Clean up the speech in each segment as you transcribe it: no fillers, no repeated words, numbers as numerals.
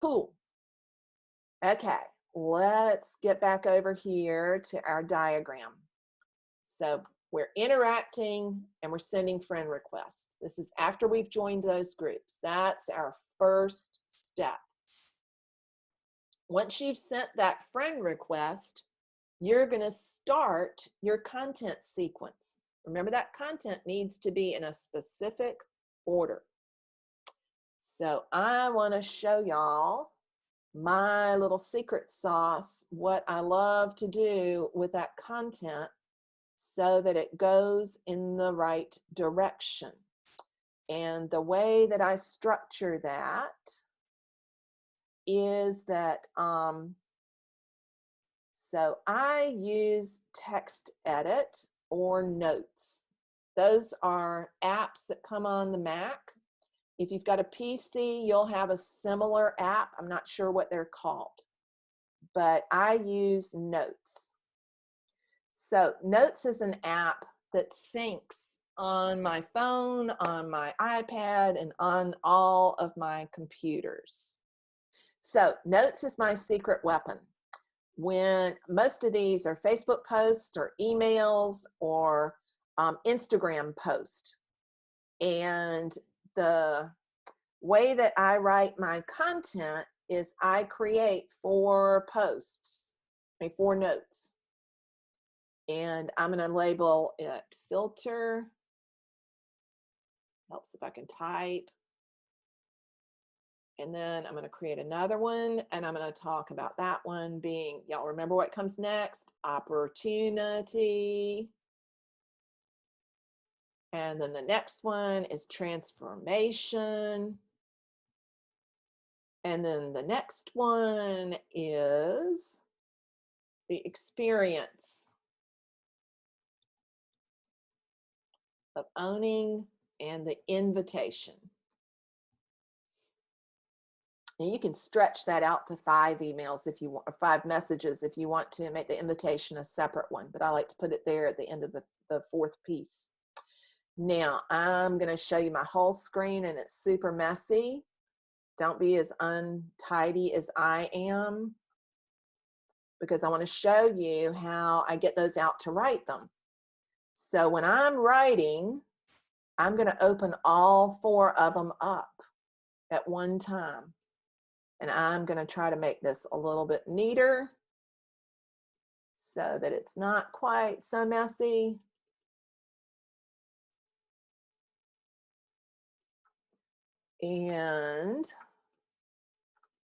Cool. Okay, let's get back over here to our diagram. So we're interacting and we're sending friend requests. This is after we've joined those groups. That's our first step. Once you've sent that friend request, you're going to start your content sequence. Remember, that content needs to be in a specific order. So I want to show y'all my little secret sauce, what I love to do with that content so that it goes in the right direction. And the way that I structure that is that, so I use text edit or notes. Those are apps that come on the Mac. If you've got a PC, you'll have a similar app. I'm not sure what they're called, but I use Notes. So Notes is an app that syncs on my phone, on my iPad, and on all of my computers. So Notes is my secret weapon. When most of these are Facebook posts or emails or Instagram posts. And the way that I write my content is I create 4 posts, 4 notes. And I'm going to label it filter. Helps if I can type. And then I'm going to create another one, and I'm going to talk about that one being, y'all remember what comes next? Opportunity. And then the next one is transformation. And then the next one is the experience of owning and the invitation. And you can stretch that out to 5 emails if you want, or 5 messages if you want to make the invitation a separate one, but I like to put it there at the end of the 4th piece. Now I'm going to show you my whole screen, and it's super messy. Don't be as untidy as I am, because I want to show you how I get those out to write them. So when I'm writing, I'm going to open all 4 of them up at one time. And I'm going to try to make this a little bit neater so that it's not quite so messy. And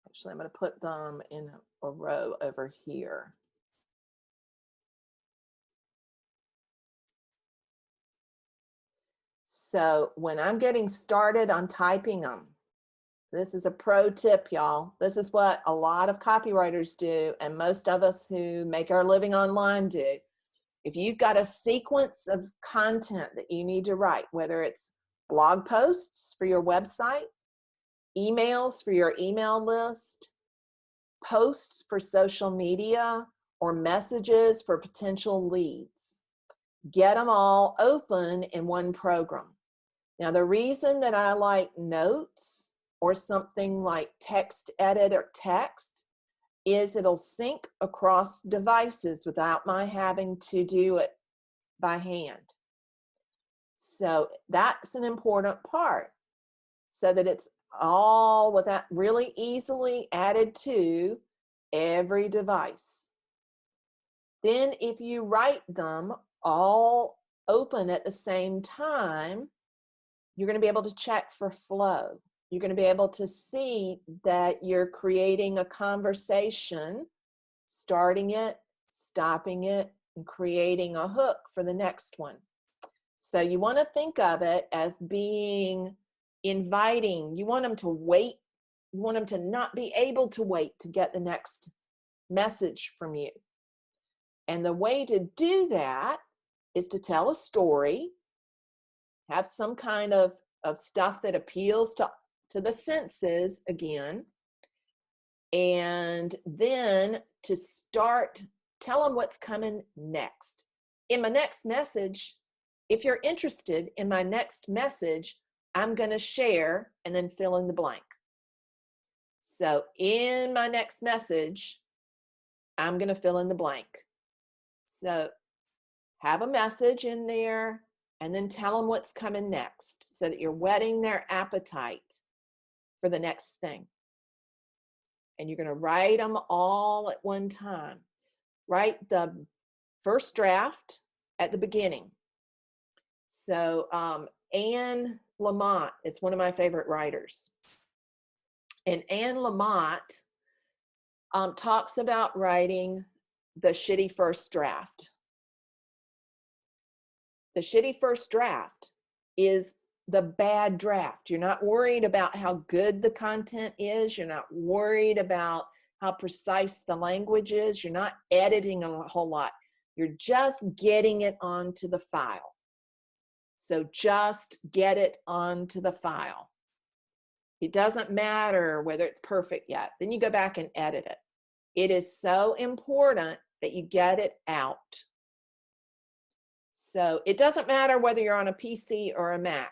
actually, I'm going to put them in a row over here. So when I'm getting started on typing them, this is a pro tip, y'all. This is what a lot of copywriters do, and most of us who make our living online do. If you've got a sequence of content that you need to write, whether it's blog posts for your website, emails for your email list, posts for social media, or messages for potential leads, get them all open in one program. Now, the reason that I like Notes or something like text edit or text is it'll sync across devices without my having to do it by hand. So that's an important part, so that it's all with that really easily added to every device. Then if you write them all open at the same time, you're going to be able to check for flow. You're going to be able to see that you're creating a conversation, starting it, stopping it, and creating a hook for the next one. So you want to think of it as being inviting. You want them to wait. You want them to not be able to wait to get the next message from you. And the way to do that is to tell a story, have some kind of stuff that appeals to the senses again, and then to start, tell them what's coming next. In my next message, if you're interested in my next message, I'm going to share and then fill in the blank. So in my next message, I'm going to fill in the blank. So have a message in there and then tell them what's coming next so that you're whetting their appetite for the next thing. And you're going to write them all at one time. Write the first draft at the beginning. So Anne Lamott is one of my favorite writers. And Anne Lamott talks about writing the shitty first draft. The shitty first draft is the bad draft. You're not worried about how good the content is. You're not worried about how precise the language is. You're not editing a whole lot. You're just getting it onto the file. So just get it onto the file. It doesn't matter whether it's perfect yet. Then you go back and edit it. It is so important that you get it out. So it doesn't matter whether you're on a PC or a Mac.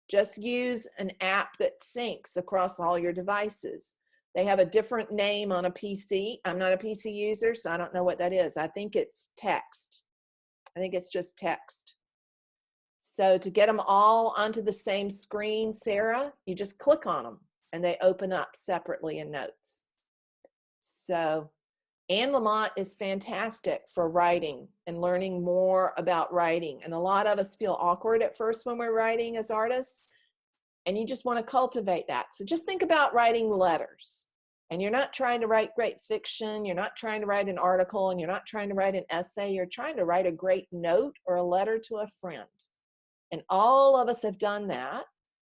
Just use an app that syncs across all your devices. They have a different name on a PC. I'm not a PC user, so I don't know what that is. I think it's text. I think it's just text. So to get them all onto the same screen, Sarah, you just click on them and they open up separately in Notes. So Anne Lamott is fantastic for writing and learning more about writing. And a lot of us feel awkward at first when we're writing as artists, and you just want to cultivate that. So just think about writing letters. And you're not trying to write great fiction, you're not trying to write an article, and you're not trying to write an essay, you're trying to write a great note or a letter to a friend. And all of us have done that.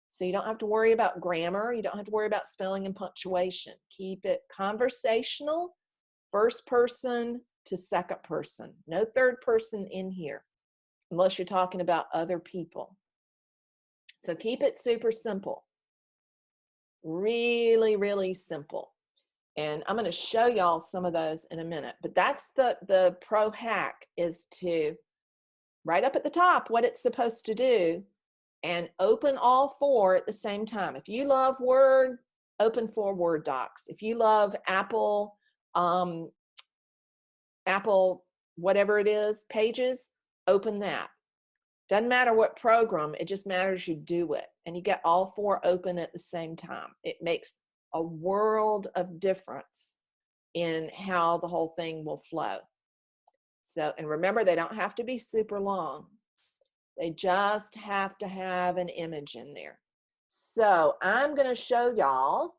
So you don't have to worry about grammar, you don't have to worry about spelling and punctuation. Keep it conversational, first person to second person. No third person in here, unless you're talking about other people. So keep it super simple. Really, really simple. And I'm going to show y'all some of those in a minute. But that's the pro hack, is to write up at the top what it's supposed to do and open all four at the same time. If you love Word, open 4 Word docs. If you love Apple whatever it is, Pages, open that. Doesn't matter what program, it just matters you do it. And you get all 4 open at the same time. It makes a world of difference in how the whole thing will flow. So, and remember, they don't have to be super long. They just have to have an image in there. So I'm going to show y'all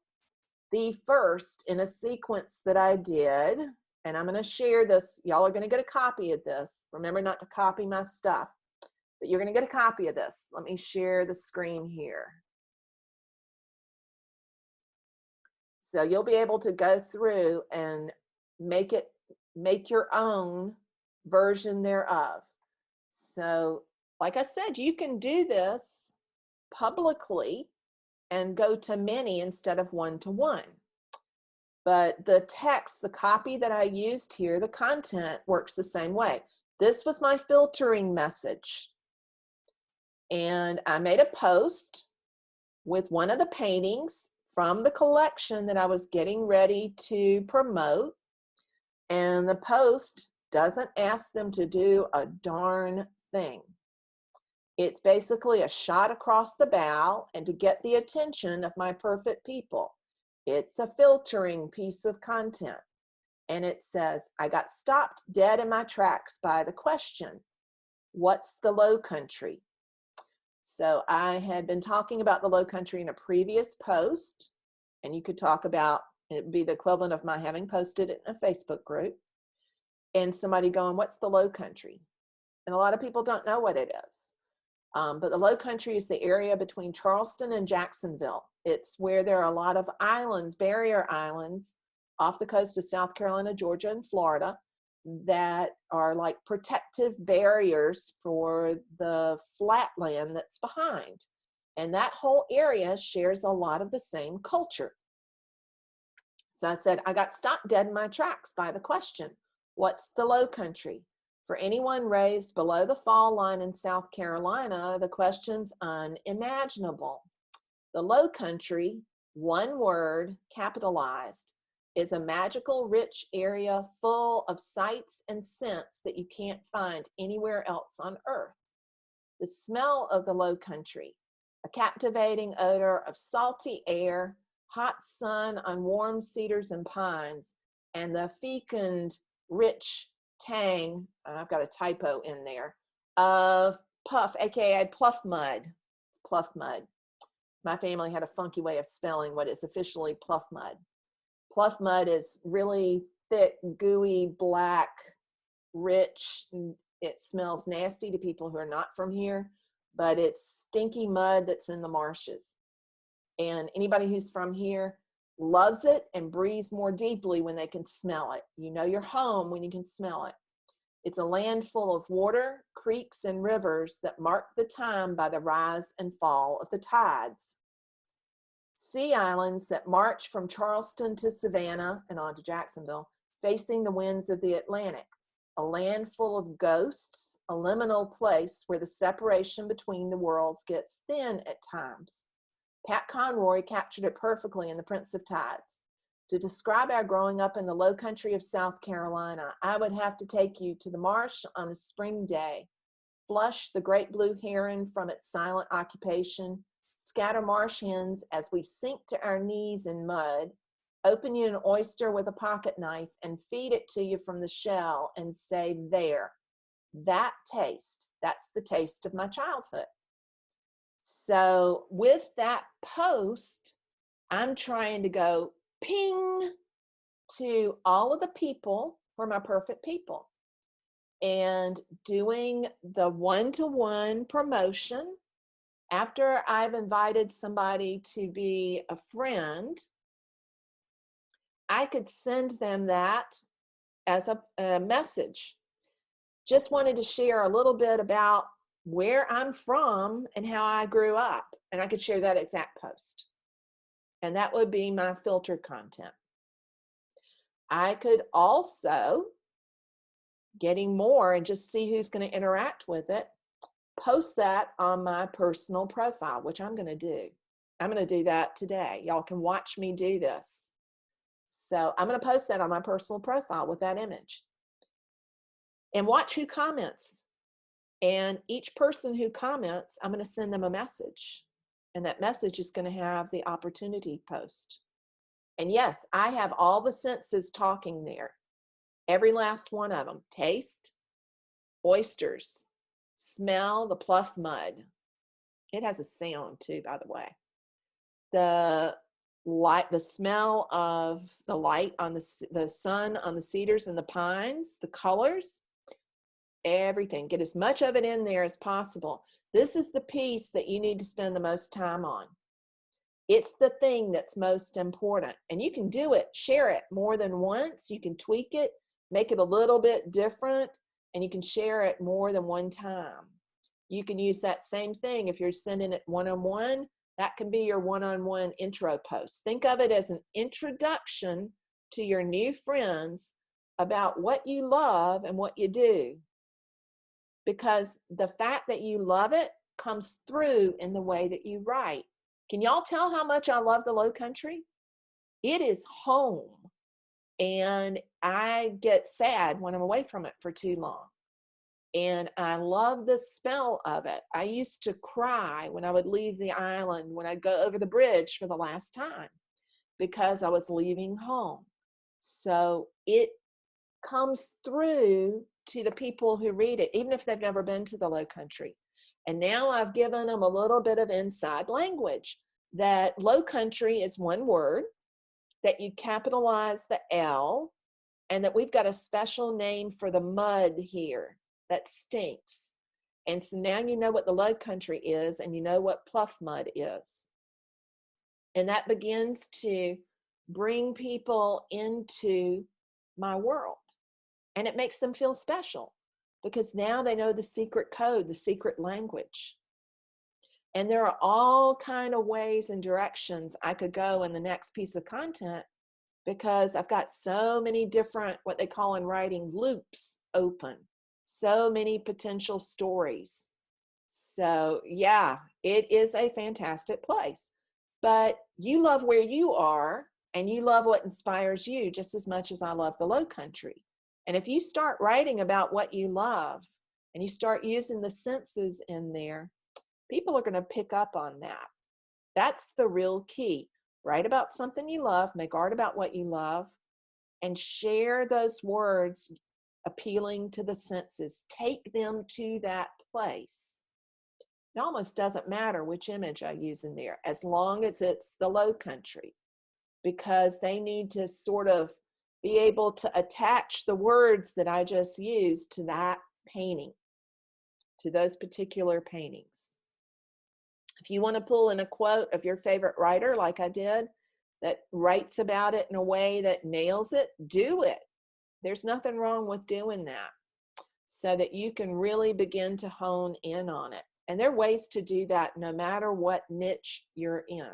the first in a sequence that I did, and I'm going to share this. Y'all are going to get a copy of this. Remember not to copy my stuff, but you're going to get a copy of this. Let me share the screen here. So you'll be able to go through and make your own version thereof. So like I said, you can do this publicly and go to many instead of one-to-one. But the text, the copy that I used here, the content works the same way. This was my filtering message. And I made a post with one of the paintings from the collection that I was getting ready to promote. And the post doesn't ask them to do a darn thing. It's basically a shot across the bow and to get the attention of my perfect people. It's a filtering piece of content. And it says, I got stopped dead in my tracks by the question, what's the Low Country? So I had been talking about the Low Country in a previous post, and you could talk about, it'd be the equivalent of my having posted it in a Facebook group, and somebody going, what's the Low Country? And a lot of people don't know what it is. But the Low Country is the area between Charleston and Jacksonville. It's where there are a lot of islands, barrier islands, off the coast of South Carolina, Georgia, and Florida, that are like protective barriers for the flat land that's behind. And that whole area shares a lot of the same culture. So I said, I got stopped dead in my tracks by the question, what's the Low Country? For anyone raised below the fall line in South Carolina, the question's unimaginable. The Low Country one word, capitalized, is a magical, rich area full of sights and scents that you can't find anywhere else on earth. The smell of the Low Country, a captivating odor of salty air, hot sun on warm cedars and pines, and the fecund, rich tang, I've got a typo in there, of puff, aka pluff mud. It's pluff mud. My family had a funky way of spelling what is officially pluff mud. Pluff mud is really thick, gooey, black, rich. It smells nasty to people who are not from here, but it's stinky mud that's in the marshes. And anybody who's from here loves it and breathes more deeply when they can smell it. You know you're home when you can smell it. It's a land full of water, creeks, and rivers that mark the time by the rise and fall of the tides. Sea islands that march from Charleston to Savannah and on to Jacksonville, facing the winds of the Atlantic. A land full of ghosts, a liminal place where the separation between the worlds gets thin at times. Pat Conroy captured it perfectly in The Prince of Tides. To describe our growing up in the Low Country of South Carolina, I would have to take you to the marsh on a spring day, flush the great blue heron from its silent occupation, scatter marsh hens as we sink to our knees in mud, open you an oyster with a pocket knife and feed it to you from the shell and say, there, that taste, that's the taste of my childhood. So with that post, I'm trying to go ping to all of the people who are my perfect people and doing the one-to-one promotion. After I've invited somebody to be a friend, I could send them that as a message. Just wanted to share a little bit about where I'm from and how I grew up. And I could share that exact post. And that would be my filtered content. I could also, getting more and just see who's going to interact with it, post that on my personal profile, which I'm going to do. I'm going to do that today. Y'all can watch me do this. So I'm going to post that on my personal profile with that image. And watch who comments. And each person who comments, I'm going to send them a message. And that message is going to have the opportunity post. And yes, I have all the senses talking there. Every last one of them. Taste, oysters, smell the pluff mud. It has a sound too, by the way. The light, the smell of the light on the sun on the cedars and the pines, the colors, everything. Get as much of it in there as possible. This is the piece that you need to spend the most time on. It's the thing that's most important. And you can do it, share it more than once. You can tweak it, make it a little bit different, and you can share it more than one time. You can use that same thing if you're sending it one-on-one. That can be your one-on-one intro post. Think of it as an introduction to your new friends about what you love and what you do. Because the fact that you love it comes through in the way that you write. Can y'all tell how much I love the Low Country? It is home. And I get sad when I'm away from it for too long. And I love the smell of it. I used to cry when I would leave the island, when I go over the bridge for the last time, because I was leaving home. So it comes through to the people who read it, even if they've never been to the Low Country. And now I've given them a little bit of inside language that Low Country is one word, that you capitalize the L, and that we've got a special name for the mud here that stinks. And so now you know what the Low Country is, and you know what pluff mud is. And that begins to bring people into my world. And it makes them feel special because now they know the secret code, the secret language. And there are all kind of ways and directions I could go in the next piece of content because I've got so many different, what they call in writing, loops open, so many potential stories. So yeah, it is a fantastic place. but you love where you are and you love what inspires you just as much as I love the low country. And if you start writing about what you love and you start using the senses in there, people are going to pick up on that. That's the real key. Write about something you love, make art about what you love, and share those words appealing to the senses. Take them to that place. It almost doesn't matter which image I use in there, as long as it's the low country, because they need to sort of be able to attach the words that I just used to that painting, to those particular paintings. If you want to pull in a quote of your favorite writer, like I did, that writes about it in a way that nails it, do it. There's nothing wrong with doing that, so that you can really begin to hone in on it. And there are ways to do that no matter what niche you're in.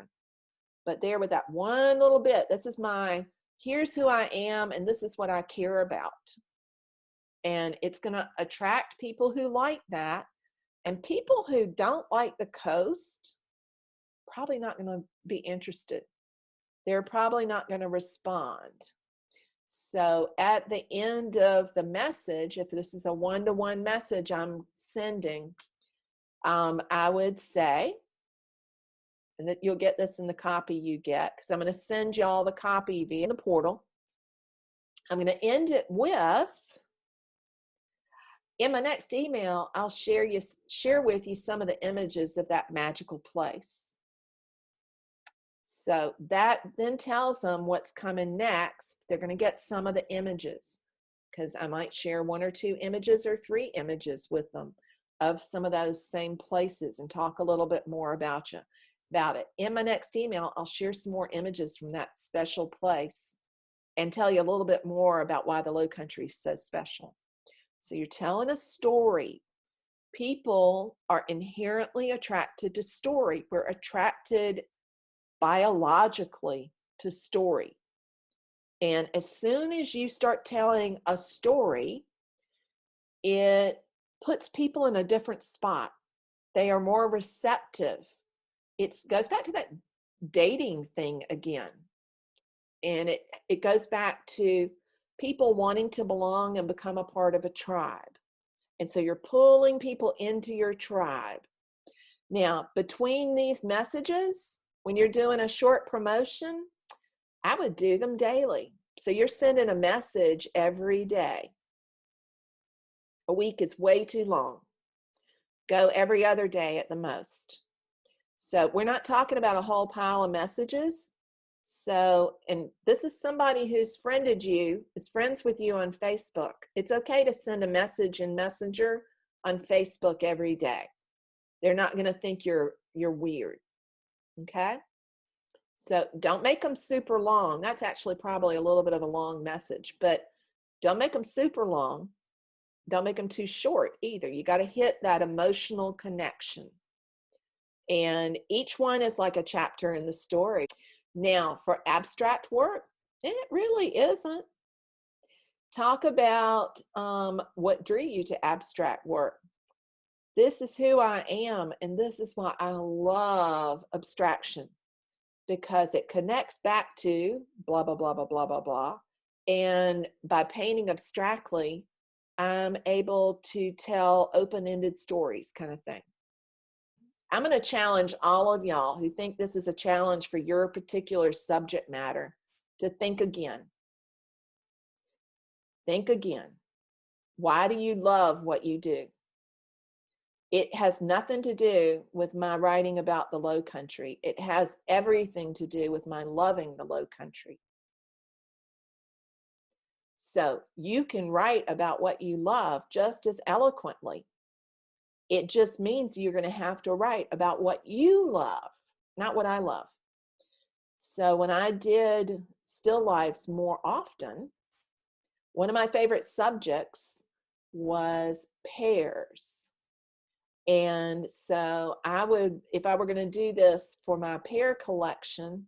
But there with that one little bit, this is here's who I am and this is what I care about. And it's going to attract people who like that. And people who don't like the coast, probably not going to be interested. They're probably not going to respond. So at the end of the message, if this is a one-to-one message I'm sending, I would say, and that you'll get this in the copy you get, because I'm going to send you all the copy via the portal. I'm going to end it with, in my next email, I'll share with you some of the images of that magical place. So that then tells them what's coming next. They're going to get some of the images, because I might share 1 or 2 images or 3 images with them of some of those same places and talk a little bit more about it. In my next email, I'll share some more images from that special place and tell you a little bit more about why the Low Country is so special. So you're telling a story. People are inherently attracted to story. We're attracted biologically to story. And as soon as you start telling a story, it puts people in a different spot. They are more receptive. It goes back to that dating thing again. And it goes back to people wanting to belong and become a part of a tribe. And so you're pulling people into your tribe. Now, between these messages, when you're doing a short promotion, I would do them daily. So you're sending a message every day. A week is way too long. Go every other day at the most. So we're not talking about a whole pile of messages. So, and this is somebody who's friended you, is friends with you on Facebook. It's okay to send a message in Messenger on Facebook every day. They're not going to think you're weird. Okay? So don't make them super long. That's actually probably a little bit of a long message, but don't make them super long. Don't make them too short either. You got to hit that emotional connection. And each one is like a chapter in the story. Now, for abstract work, and it really isn't. Talk about what drew you to abstract work. This is who I am, and this is why I love abstraction, because it connects back to blah, blah, blah, blah, blah, blah, blah. And by painting abstractly, I'm able to tell open-ended stories, kind of thing. I'm going to challenge all of y'all who think this is a challenge for your particular subject matter to think again. Think again. Why do you love what you do? It has nothing to do with my writing about the Low Country. It has everything to do with my loving the Low Country. So you can write about what you love just as eloquently. It just means you're going to have to write about what you love, not what I love. So when I did still lifes more often, one of my favorite subjects was pears. And so I would, if I were going to do this for my pear collection,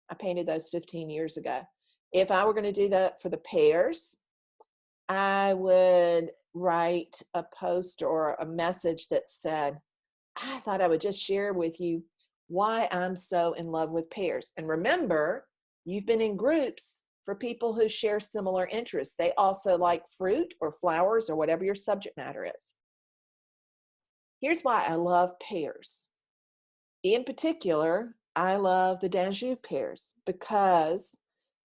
I painted those 15 years ago. If I were going to do that for the pears, I would write a post or a message that said, I thought I would just share with you why I'm so in love with pears. And remember, you've been in groups for people who share similar interests. They also like fruit or flowers or whatever your subject matter is. Here's why I love pears. In particular, I love the Danjou pears because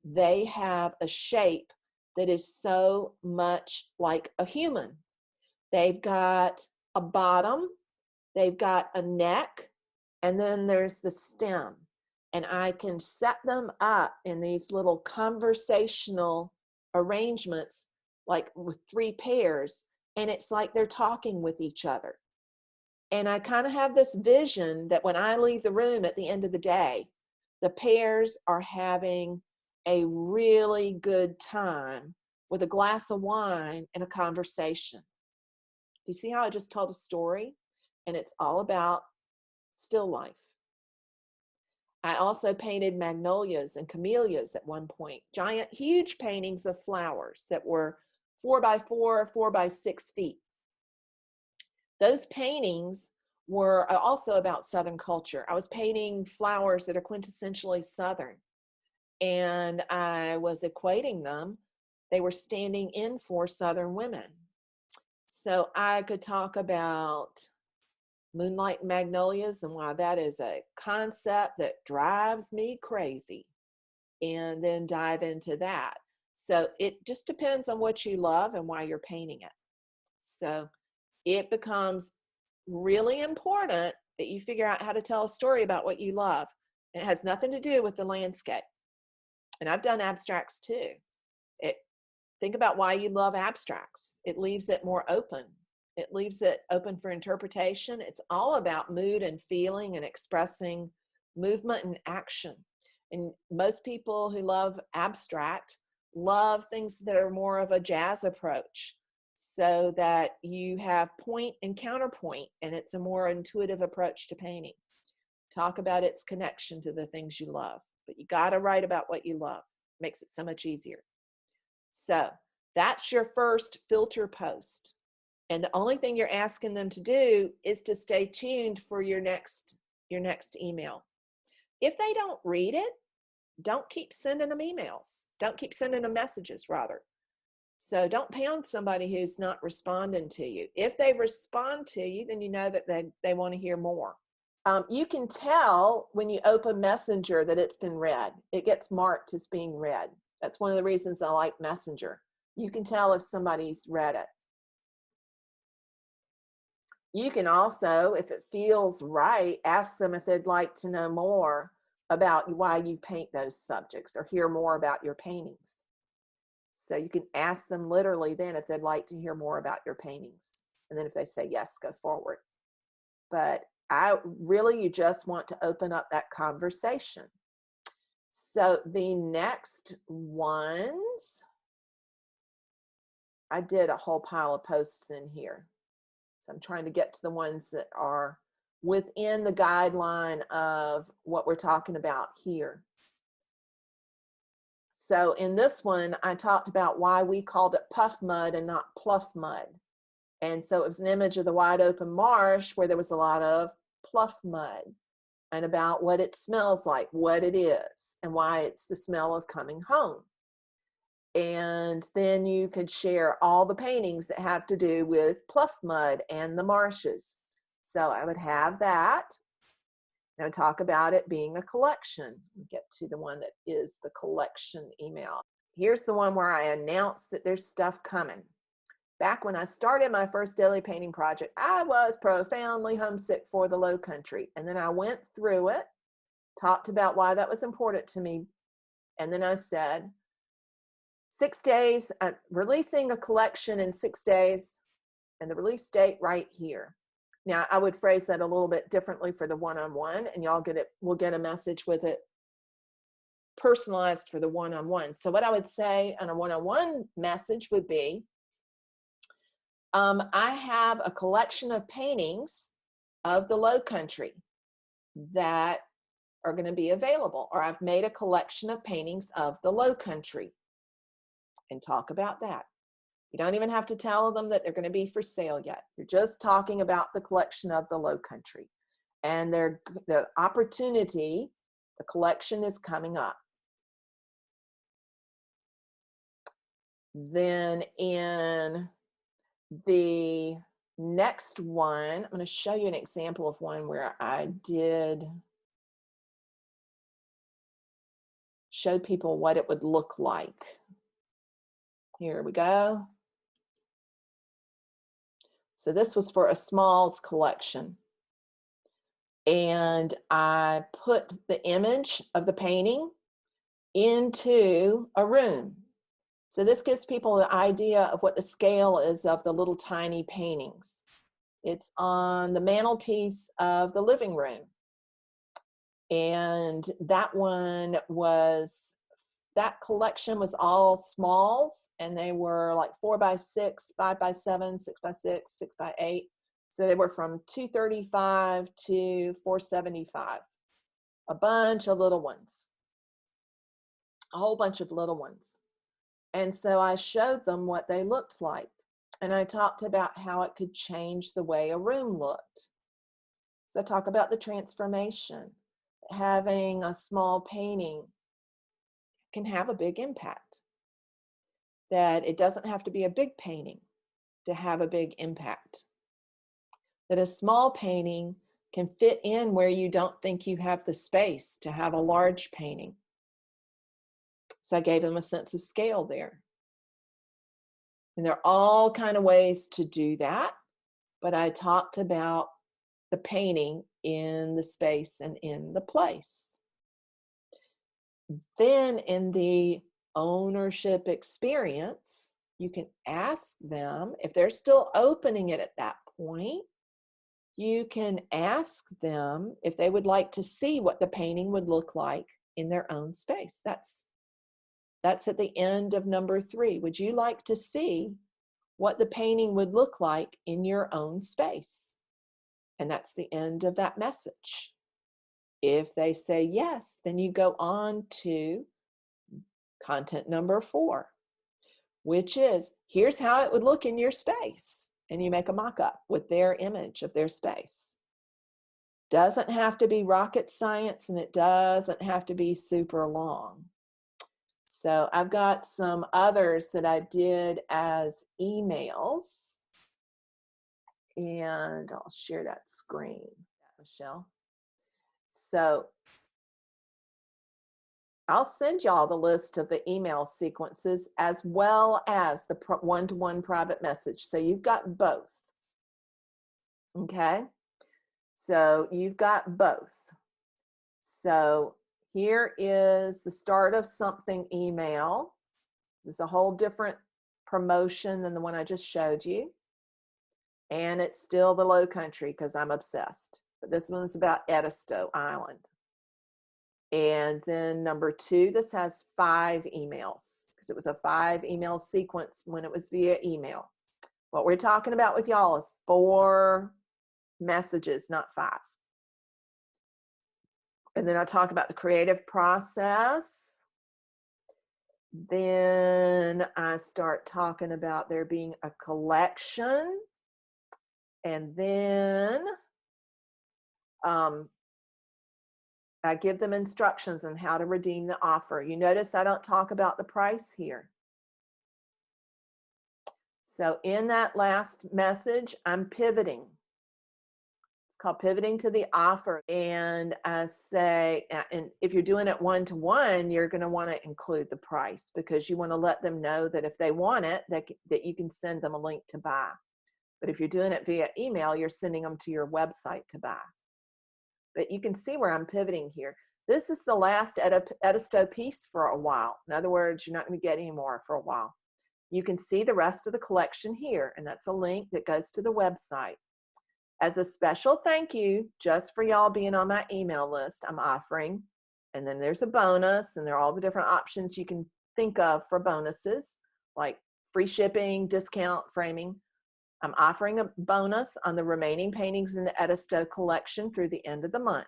they have a shape that is so much like a human. They've got a bottom, they've got a neck, and then there's the stem. And I can set them up in these little conversational arrangements, like with 3 pairs, and it's like they're talking with each other. And I kind of have this vision that when I leave the room at the end of the day, the pairs are having a really good time with a glass of wine and a conversation. Do you see how I just told a story? And it's all about still life. I also painted magnolias and camellias at one point, giant, huge paintings of flowers that were 4 by 4, 4 by 6 feet. Those paintings were also about Southern culture. I was painting flowers that are quintessentially Southern, and I was equating them. They were standing in for Southern women. So I could talk about moonlight magnolias and why that is a concept that drives me crazy, and then dive into that. So it just depends on what you love and why you're painting it. So it becomes really important that you figure out how to tell a story about what you love. It has nothing to do with the landscape. And I've done abstracts too. Think about why you love abstracts. It leaves it more open. It leaves it open for interpretation. It's all about mood and feeling and expressing movement and action. And most people who love abstract love things that are more of a jazz approach, so that you have point and counterpoint, and it's a more intuitive approach to painting. Talk about its connection to the things you love, but you got to write about what you love. It makes it so much easier. So that's your first filter post. And the only thing you're asking them to do is to stay tuned for your next email. If they don't read it, don't keep sending them emails. Don't keep sending them messages, rather. So don't pound somebody who's not responding to you. If they respond to you, then you know that they want to hear more. You can tell when you open Messenger that it's been read. It gets marked as being read. That's one of the reasons I like Messenger. You can tell if somebody's read it. You can also, if it feels right, ask them if they'd like to know more about why you paint those subjects or hear more about your paintings. So you can ask them literally then if they'd like to hear more about your paintings. And then if they say yes, go forward. But you just want to open up that conversation. So the next ones, I did a whole pile of posts in here. So I'm trying to get to the ones that are within the guideline of what we're talking about here. So in this one, I talked about why we called it puff mud and not pluff mud. And so it was an image of the wide open marsh where there was a lot of pluff mud, and about what it smells like, what it is, and why it's the smell of coming home. And then you could share all the paintings that have to do with pluff mud and the marshes. So I would have that. Now talk about it being a collection. We'll get to the one that is the collection email. Here's the one where I announce that there's stuff coming. Back when I started my first daily painting project, I was profoundly homesick for the Low Country. And then I went through it, talked about why that was important to me. And then I said, 6 days, I'm releasing a collection in 6 days, and the release date right here. Now, I would phrase that a little bit differently for the one-on-one, and y'all will get a message with it personalized for the one-on-one. So what I would say on a one-on-one message would be, I have a collection of paintings of the Low Country that are going to be available, or I've made a collection of paintings of the Low Country, and talk about that. You don't even have to tell them that they're going to be for sale yet. You're just talking about the collection of the Low Country. and the opportunity, the collection is coming up. Then in the next one, I'm going to show you an example of one where I did show people what it would look like. Here we go. So this was for a smalls collection. And I put the image of the painting into a room. So this gives people the idea of what the scale is of the little tiny paintings. It's on the mantelpiece of the living room. And that collection was all smalls, and they were like 4x6, 5x7, 6x6, 6x8. So they were from 235 to 475. A bunch of little ones. A whole bunch of little ones. And so I showed them what they looked like. And I talked about how it could change the way a room looked. So I talk about the transformation. Having a small painting can have a big impact. That it doesn't have to be a big painting to have a big impact. That a small painting can fit in where you don't think you have the space to have a large painting. So I gave them a sense of scale there. And there are all kinds of ways to do that, but I talked about the painting in the space and in the place. Then in the ownership experience, you can ask them, if they're still opening it at that point, you can ask them if they would like to see what the painting would look like in their own space. That's at the end of number 3. Would you like to see what the painting would look like in your own space? And that's the end of that message. If they say yes, then you go on to content number 4, which is, here's how it would look in your space. And you make a mock-up with their image of their space. Doesn't have to be rocket science, and it doesn't have to be super long. So I've got some others that I did as emails, and I'll share that screen, Michelle. So I'll send y'all the list of the email sequences as well as the one-to-one private message. So you've got both. Okay. So you've got both. So here is the start of something email. This is a whole different promotion than the one I just showed you. And it's still the Low Country because I'm obsessed. But this one's about Edisto Island. And then number 2, this has 5 emails because it was a 5 email sequence when it was via email. What we're talking about with y'all is 4 messages, not 5. And then I talk about the creative process. Then I start talking about there being a collection. And then I give them instructions on how to redeem the offer. You notice I don't talk about the price here. So in that last message, I'm pivoting. It's called pivoting to the offer. And I say, and if you're doing it one-to-one, you're going to want to include the price because you want to let them know that if they want it, that you can send them a link to buy. But if you're doing it via email, you're sending them to your website to buy. But you can see where I'm pivoting here. This is the last Edisto piece for a while. In other words, you're not going to get any more for a while. You can see the rest of the collection here, and that's a link that goes to the website. As a special thank you, just for y'all being on my email list, I'm offering, and then there's a bonus, and there are all the different options you can think of for bonuses, like free shipping, discount, framing. I'm offering a bonus on the remaining paintings in the Edisto collection through the end of the month.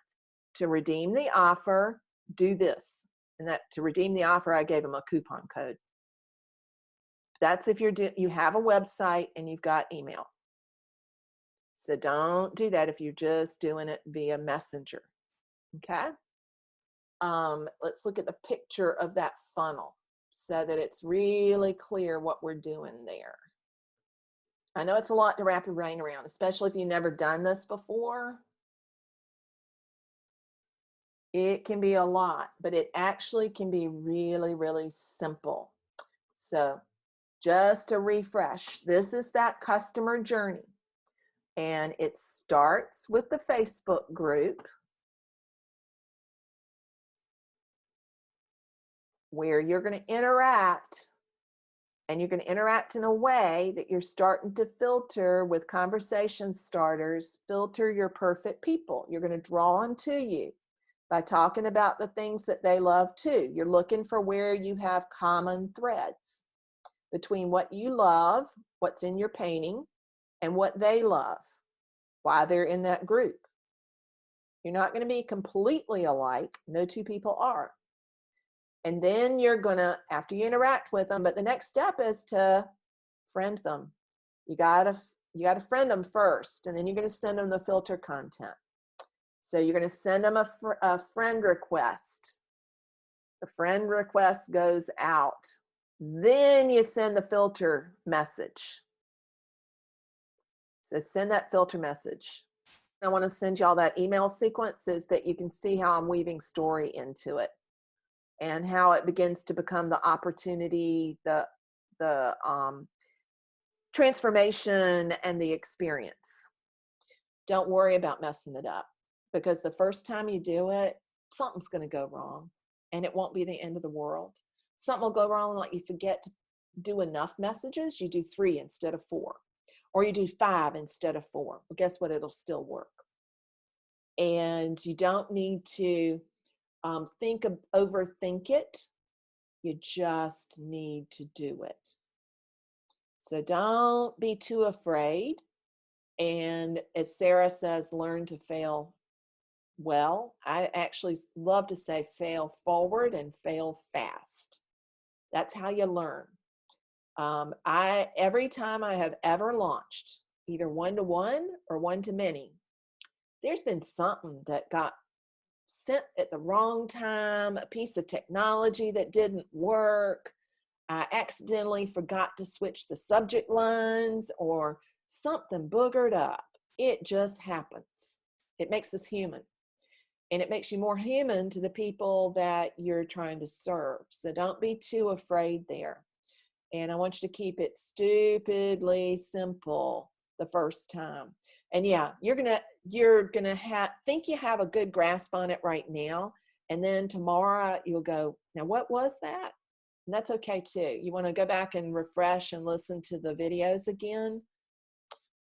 To redeem the offer, do this. And that to redeem the offer, I gave them a coupon code. That's if you have a website and you've got email. So don't do that if you're just doing it via Messenger. Okay. Let's look at the picture of that funnel so that it's really clear what we're doing there. I know it's a lot to wrap your brain around, especially if you've never done this before. It can be a lot, but it actually can be really, really simple. So just to refresh, this is that customer journey. And it starts with the Facebook group where you're going to interact, and you're going to interact in a way that you're starting to filter with conversation starters, filter your perfect people. You're going to draw them to you by talking about the things that they love too. You're looking for where you have common threads between what you love, what's in your painting, and what they love, why they're in that group. You're not going to be completely alike. No two people are. And then you're going to, after you interact with them, but the next step is to friend them. You got to friend them first, and then you're going to send them the filter content. So you're going to send them a friend request. The friend request goes out. Then you send the filter message. So send that filter message. I want to send you all that email sequences that you can see how I'm weaving story into it and how it begins to become the opportunity, the transformation, and the experience. Don't worry about messing it up, because the first time you do it, something's going to go wrong, and it won't be the end of the world. Something will go wrong, like you forget to do enough messages. You do 3 instead of 4, or you do 5 instead of 4. Well, guess what? It'll still work. And you don't need to overthink it. You just need to do it. So don't be too afraid. And as Sarah says, learn to fail well. I actually love to say fail forward and fail fast. That's how you learn. Every time I have ever launched, either one-to-one or one-to-many, there's been something that got sent at the wrong time, a piece of technology that didn't work. I accidentally forgot to switch the subject lines, or something boogered up. It just happens. It makes us human. And it makes you more human to the people that you're trying to serve. So don't be too afraid there. And I want you to keep it stupidly simple the first time. And yeah, you're gonna think you have a good grasp on it right now. And then tomorrow you'll go, now what was that? And that's okay too. You want to go back and refresh and listen to the videos again.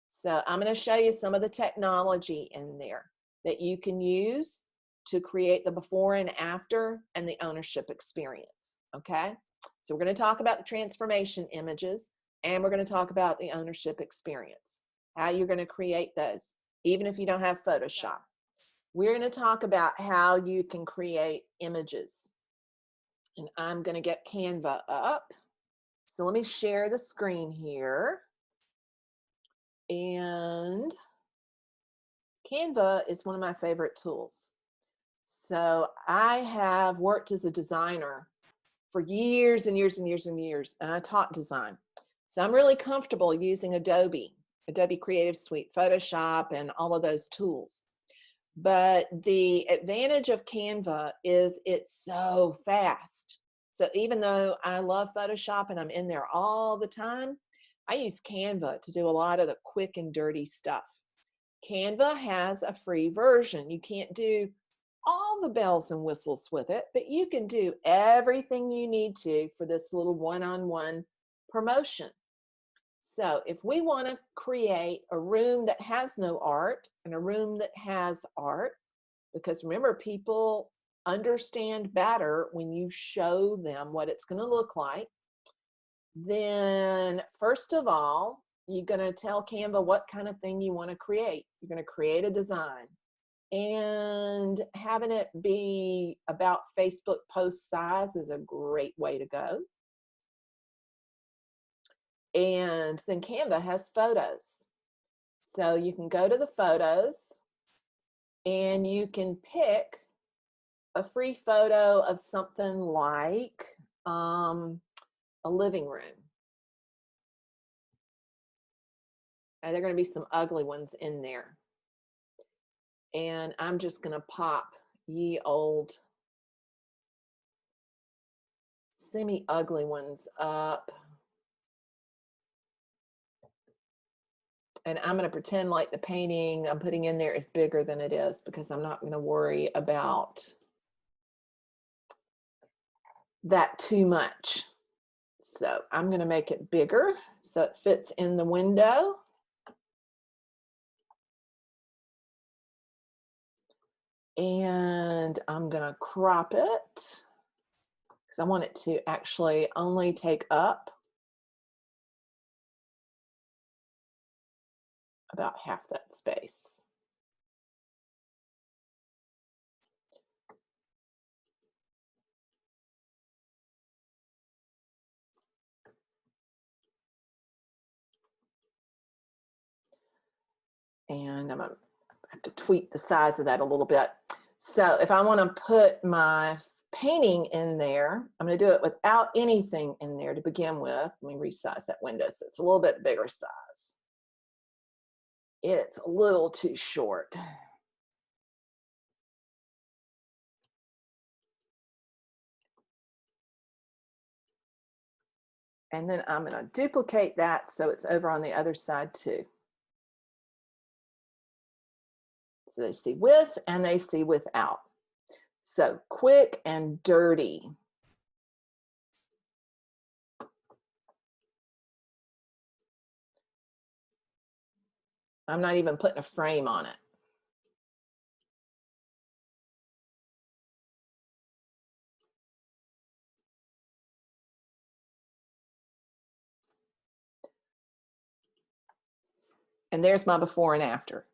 So I'm going to show you some of the technology in there that you can use to create the before and after and the ownership experience. Okay. So we're going to talk about the transformation images, and we're going to talk about the ownership experience, how you're going to create those, even if you don't have Photoshop. We're going to talk about how you can create images. And I'm going to get Canva up. So let me share the screen here. And Canva is one of my favorite tools. So I have worked as a designer for years and years and years and years, and I taught design. So I'm really comfortable using Adobe Creative Suite, Photoshop, and all of those tools. But the advantage of Canva is it's so fast. So even though I love Photoshop and I'm in there all the time, I use Canva to do a lot of the quick and dirty stuff. Canva has a free version. You can't do all the bells and whistles with it, but you can do everything you need to for this little one-on-one promotion. So if we want to create a room that has no art and a room that has art, because remember, people understand better when you show them what it's going to look like, then first of all, you're going to tell Canva what kind of thing you want to create. You're going to create a design, and having it be about Facebook post size is a great way to go. And then Canva has photos. So you can go to the photos and you can pick a free photo of something like a living room. And there are going to be some ugly ones in there. And I'm just going to pop ye old semi-ugly ones up. And I'm going to pretend like the painting I'm putting in there is bigger than it is, because I'm not going to worry about that too much. So I'm going to make it bigger so it fits in the window. And I'm going to crop it because I want it to actually only take up about half that space. And I'm going to have to tweak the size of that a little bit. So if I want to put my painting in there, I'm going to do it without anything in there to begin with. Let me resize that window so it's a little bit bigger size. It's a little too short. And then I'm going to duplicate that so it's over on the other side too. So they see with and they see without. So quick and dirty. I'm not even putting a frame on it. And there's my before and after.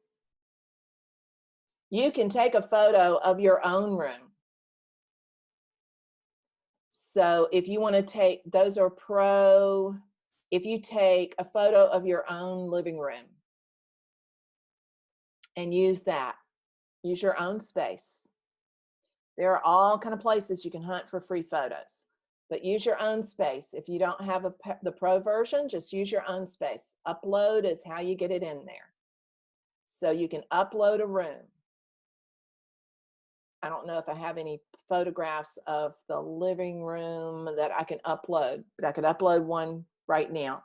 You can take a photo of your own room. So if you want to take, those are pro, if you take a photo of your own living room and use that, use your own space. There are all kind of places you can hunt for free photos, but use your own space. If you don't have the pro version, just use your own space. Upload is how you get it in there. So you can upload a room. I don't know if I have any photographs of the living room that I can upload, but I could upload one right now.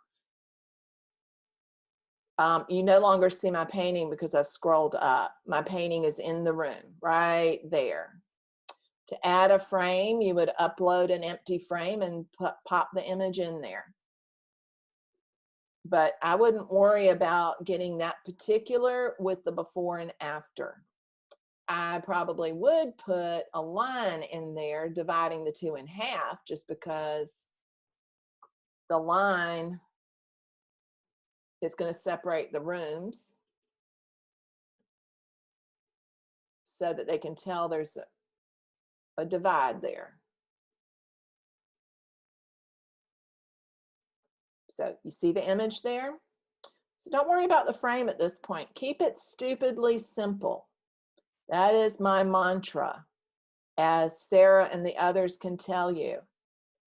You no longer see my painting because I've scrolled up. My painting is in the room right there. To add a frame, you would upload an empty frame and pop the image in there. But I wouldn't worry about getting that particular with the before and after. I probably would put a line in there dividing the two in half, just because the line is going to separate the rooms so that they can tell there's a divide there. So you see the image there? So don't worry about the frame at this point. Keep it stupidly simple. That is my mantra, as Sarah and the others can tell you.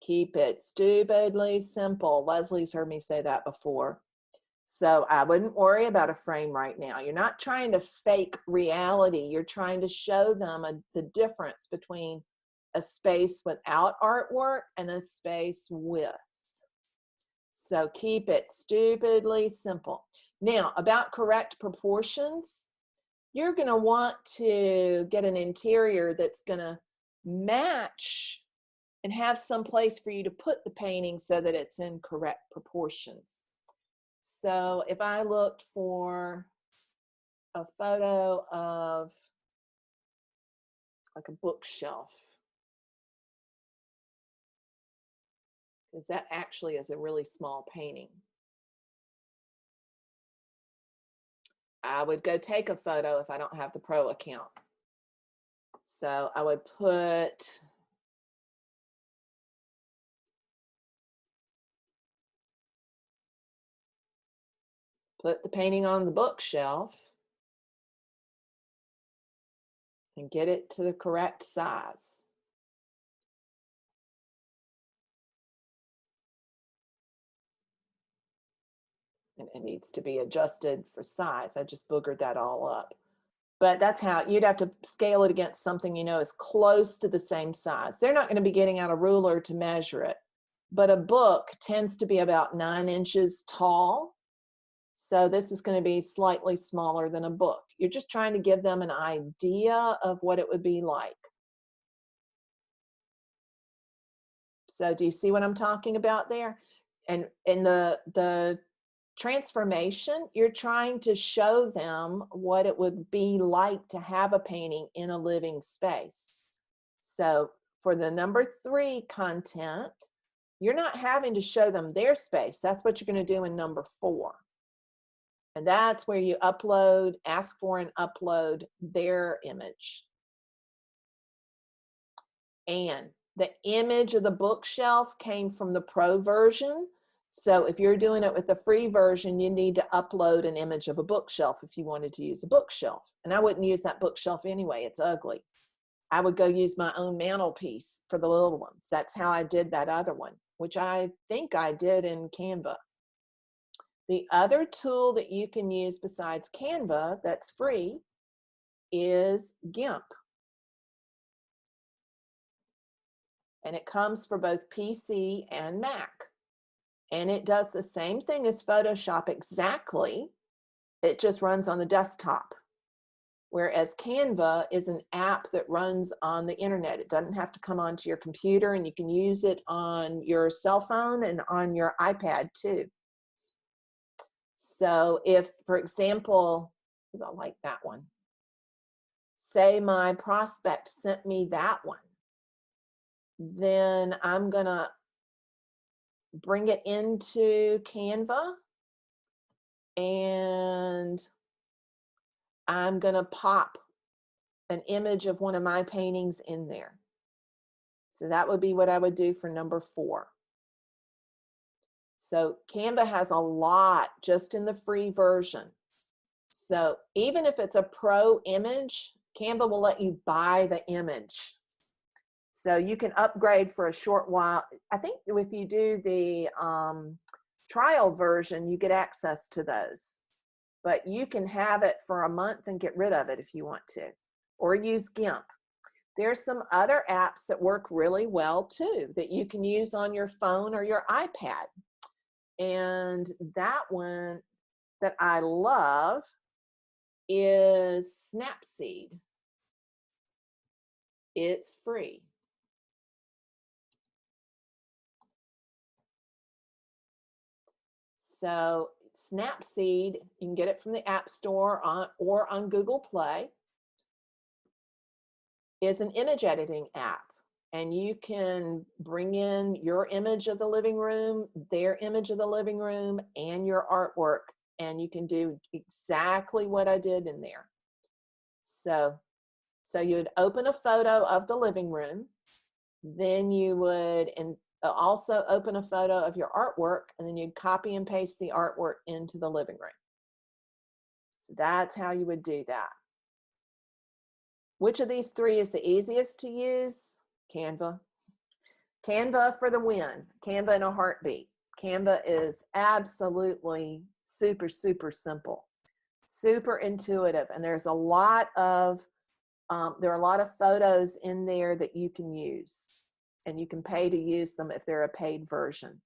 Keep it stupidly simple. Leslie's heard me say that before. So I wouldn't worry about a frame right now. You're not trying to fake reality. You're trying to show them the difference between a space without artwork and a space with. So keep it stupidly simple. Now, about correct proportions, you're going to want to get an interior that's going to match and have some place for you to put the painting so that it's in correct proportions. So if I looked for a photo of like a bookshelf, because that actually is a really small painting, I would go take a photo if I don't have the pro account. So I would put Put the painting on the bookshelf and get it to the correct size. And it needs to be adjusted for size. I just boogered that all up. But that's how you'd have to scale it against something you know is close to the same size. They're not going to be getting out a ruler to measure it. But a book tends to be about 9 inches tall. So this is going to be slightly smaller than a book. You're just trying to give them an idea of what it would be like. So do you see what I'm talking about there? And in the transformation, you're trying to show them what it would be like to have a painting in a living space. So for the number 3 content, you're not having to show them their space. That's what you're going to do in number 4. And that's where you upload, ask for and upload their image. And the image of the bookshelf came from the pro version. So if you're doing it with the free version, you need to upload an image of a bookshelf if you wanted to use a bookshelf. And I wouldn't use that bookshelf anyway. It's ugly. I would go use my own mantelpiece for the little ones. That's how I did that other one, which I think I did in Canva. The other tool that you can use besides Canva that's free is GIMP. And it comes for both PC and Mac. And it does the same thing as Photoshop exactly. It just runs on the desktop. Whereas Canva is an app that runs on the internet. It doesn't have to come onto your computer, and you can use it on your cell phone and on your iPad too. So if, for example, I like that one. Say my prospect sent me that one. Then I'm gonna bring it into Canva and I'm gonna pop an image of one of my paintings in there. So that would be what I would do for number 4. So Canva has a lot just in the free version. So even if it's a pro image, Canva will let you buy the image. So you can upgrade for a short while. I think if you do the trial version, you get access to those. But you can have it for a month and get rid of it if you want to, or use GIMP. There's some other apps that work really well too that you can use on your phone or your iPad. And that one that I love is Snapseed. It's free. So Snapseed, you can get it from the App Store or on Google Play, is an image editing app. And you can bring in your image of the living room, their image of the living room, and your artwork. And you can do exactly what I did in there. So you'd open a photo of the living room. Then you would also open a photo of your artwork, and then you'd copy and paste the artwork into the living room. So that's how you would do that. Which of these 3 is the easiest to use? Canva. Canva for the win. Canva in a heartbeat. Canva is absolutely super, super simple, super intuitive, and there's a lot of there are a lot of photos in there that you can use, and you can pay to use them if they're a paid version.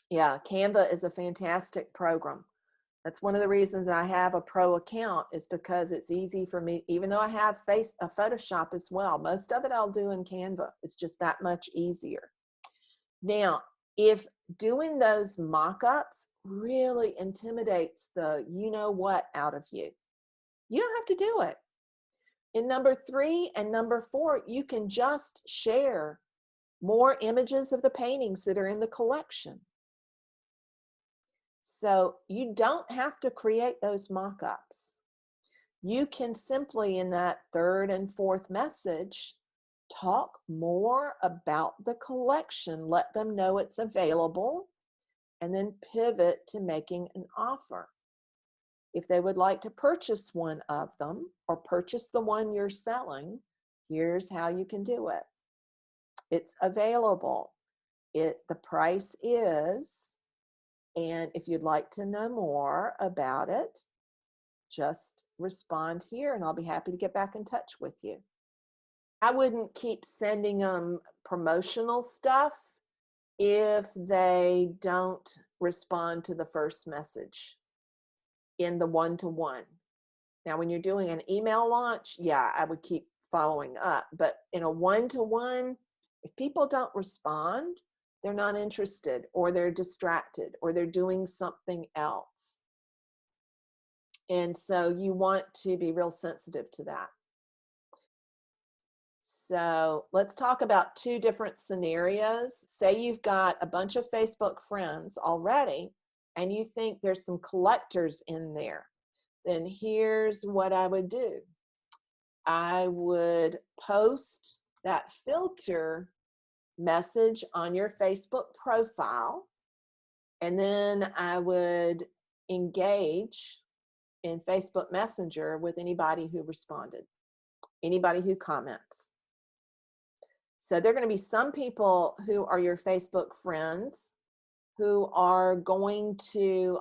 Yeah, Canva is a fantastic program. That's one of the reasons I have a pro account, is because it's easy for me, even though I have Photoshop as well. Most of it I'll do in Canva. It's just that much easier. Now, if doing those mock-ups really intimidates the you-know-what out of you, you don't have to do it. In number 3 and number 4, you can just share more images of the paintings that are in the collection. So you don't have to create those mock-ups. You can simply, in that 3rd and 4th message, talk more about the collection, let them know it's available, and then pivot to making an offer. If they would like to purchase one of them or purchase the one you're selling, here's how you can do it. It's available. The price is, and if you'd like to know more about it, just respond here and I'll be happy to get back in touch with you. I wouldn't keep sending them promotional stuff if they don't respond to the first message in the one-to-one. Now, when you're doing an email launch, yeah, I would keep following up. But in a one-to-one, if people don't respond, they're not interested, or they're distracted, or they're doing something else. And so you want to be real sensitive to that. So let's talk about two different scenarios. Say you've got a bunch of Facebook friends already, and you think there's some collectors in there. Then here's what I would do. I would post that filter message on your Facebook profile, and then I would engage in Facebook Messenger with anybody who responded, anybody who comments. So there are going to be some people who are your Facebook friends who are going to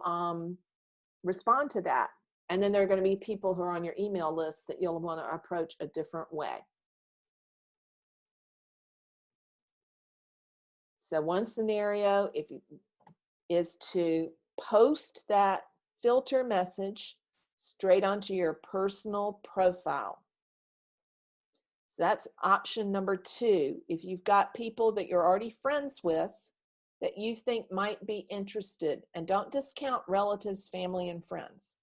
respond to that. And then there are going to be people who are on your email list that you'll want to approach a different way. So one scenario is to post that filter message straight onto your personal profile. So that's option number 2. If you've got people that you're already friends with that you think might be interested, and don't discount relatives, family, and friends,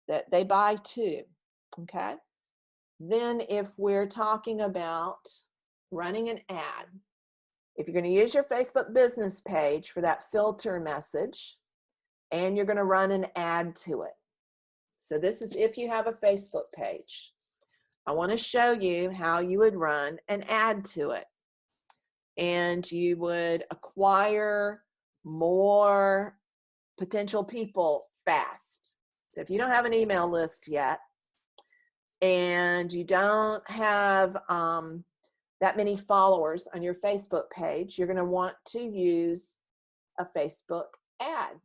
that they buy too, okay? Then if we're talking about running an ad, if you're going to use your Facebook business page for that filter message, and you're going to run an ad to it. So this is if you have a Facebook page. I want to show you how you would run an ad to it. And you would acquire more potential people fast. So if you don't have an email list yet, and you don't have that many followers on your Facebook page, you're going to want to use a Facebook ad.